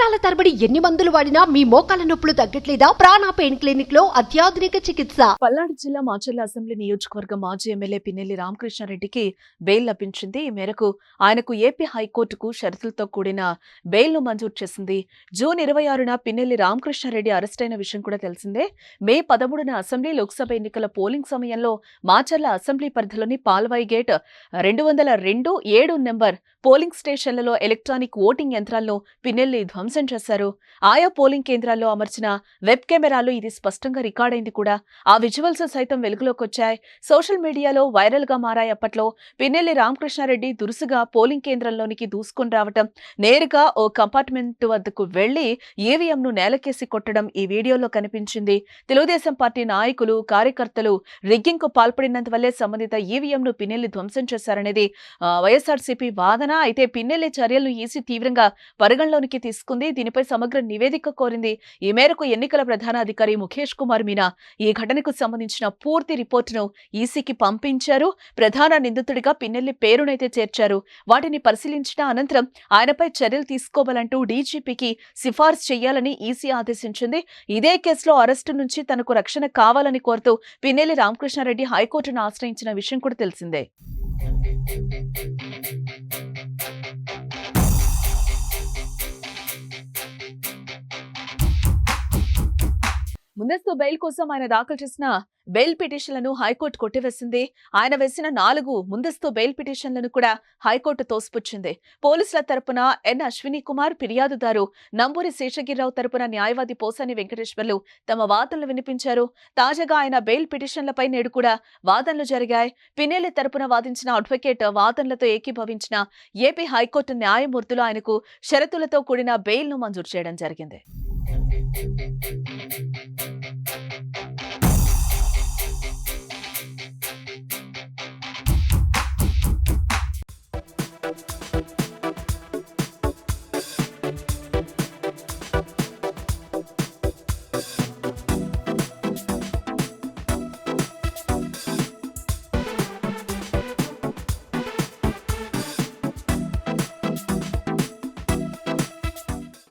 సంవత్సరాల తరబడి ఎన్ని మందులు వాడినా మీ మోకాల నొప్పులు తగ్గట్లేదా? ప్రాణ పెయిన్ క్లినిక్ లో అత్యాధునిక చికిత్స. పల్నాడు జిల్లా మాచర్ల అసెంబ్లీ నియోజకవర్గం మాజీ ఎమ్మెల్యే పిన్నెల్లి రామకృష్ణారెడ్డికి బెయిల్ లభించింది. ఈ మేరకు ఆయనకు ఏపీ హైకోర్టుకు షరతులతో కూడిన బెయిల్ను మంజూరు చేసింది. జూన్ 26న పిన్నెల్లి రామకృష్ణారెడ్డి అరెస్టైన విషయం కూడా తెలిసిందే. మే 13న అసెంబ్లీ, లోక్సభ ఎన్నికల పోలింగ్ సమయంలో మాచర్ల అసెంబ్లీ పరిధిలోని పాల్వాయి గేట్ 202, 7 నెంబర్ పోలింగ్ స్టేషన్లలో ఎలక్ట్రానిక్ ఓటింగ్ యంత్రాలను పిన్నెల్లి ధ్వంసం చేశారు. ఆయా పోలింగ్ కేంద్రాల్లో అమర్చిన వెబ్ కెమెరాలు ఇది స్పష్టంగా రికార్డైంది కూడా. ఆ విజువల్స్ సైతం వెలుగులోకి వచ్చాయి. సోషల్ మీడియాలో వైరల్ గా మారాయి. అప్పట్లో పిన్నెల్లి రామకృష్ణారెడ్డి దురుసుగా పోలింగ్ కేంద్రంలోనికి దూసుకుని రావటం, నేరుగా ఓ కంపార్ట్మెంట్ వద్దకు వెళ్లి ఈవీఎంను నేలకేసి కొట్టడం ఈ వీడియోలో కనిపించింది. తెలుగుదేశం పార్టీ నాయకులు, కార్యకర్తలు రిగ్గింగ్ కు పాల్పడినందువల్లే సంబంధిత ఈవీఎంను పిన్నెల్లి ధ్వంసం చేశారనేది వైఎస్ఆర్సీపీ వాదన. అయితే పిన్నెల్లి చర్యలను ఈసీ తీవ్రంగా పరిగణలోనికి తీసుకుంది. దీనిపై సమగ్ర నివేదిక కోరింది. ఈ మేరకు ఎన్నికల ప్రధాన అధికారి ముఖేష్ కుమార్ మీనా ఈ ఘటనకు సంబంధించిన పూర్తి రిపోర్టును ఈసీకి పంపించారు. ప్రధాన నిందితుడిగా పిన్నెల్లి పేరునైతే చేర్చారు. వాటిని పరిశీలించిన అనంతరం ఆయనపై చర్యలు తీసుకోవాలంటూ డీజీపీకి సిఫార్సు చేయాలని ఈసీ ఆదేశించింది. ఇదే కేసులో అరెస్టు నుంచి తనకు రక్షణ కావాలని కోరుతూ పిన్నెల్లి రామకృష్ణారెడ్డి హైకోర్టును ఆశ్రయించిన విషయం కూడా తెలిసిందే. ముందస్తు బెయిల్ కోసం ఆయన దాఖలు చేసిన బెయిల్ పిటిషన్లను హైకోర్టు కొట్టివేసింది. ఆయన వేసిన 4 ముందస్తు బెయిల్ పిటిషన్లను కూడా హైకోర్టు తోసిపుచ్చింది. పోలీసుల తరపున ఎన్ అశ్విని కుమార్, ఫిర్యాదుదారు నంబూరి శేషగిరిరావు తరపున న్యాయవాది పోసాని వెంకటేశ్వర్లు తమ వాదనలు వినిపించారు. తాజాగా ఆయన బెయిల్ పిటిషన్లపై నేడు కూడా వాదనలు జరిగాయి. పిన్నెల్లి తరపున వాదించిన అడ్వకేట్ వాదనలతో ఏకీభవించిన ఏపీ హైకోర్టు న్యాయమూర్తులు ఆయనకు షరతులతో కూడిన బెయిల్ను మంజూరు చేయడం జరిగింది.